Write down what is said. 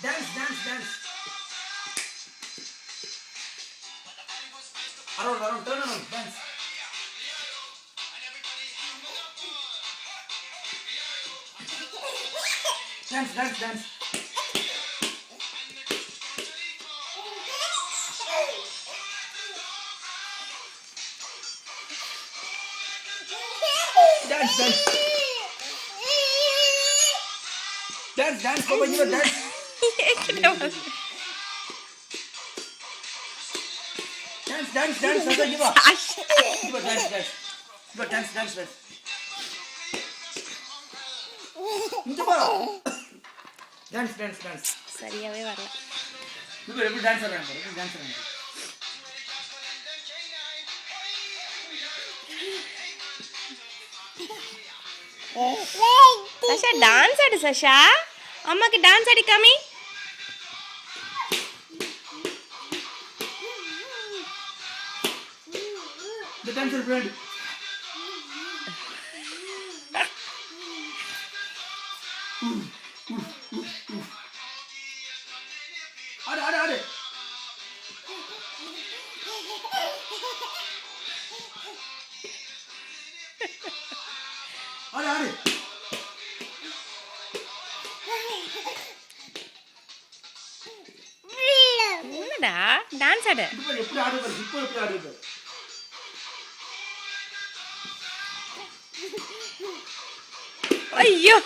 Dance dance dance. Around turn around dance. Dance dance dance. Dance dance. Dance dance பாப்பா இங்க dance. Dance dance dance பாப்பா இங்க வா. இங்க டான்ஸ் டான்ஸ். இங்க டான்ஸ் டான்ஸ் டான்ஸ். இங்க வா. Dance dance dance. சரியாவே வரல. இங்க எப்படி டான்ஸ் ஆடுறாங்க பாரு. டான்ஸ் ஆடுறாங்க. சஷா டான்ஸ் ஆடு சஷா. அம்மாக்கு டான்ஸ் ஆடி காமி. The dancer friend. ஆடு ஆடு ஆடு. ஆடு ஆடு. என்னடா டான்ஸ் ஆடு. இப்போ எப்படி ஆடு பாரு. இப்போ எப்படி ஆடு பாரு. ஐயோ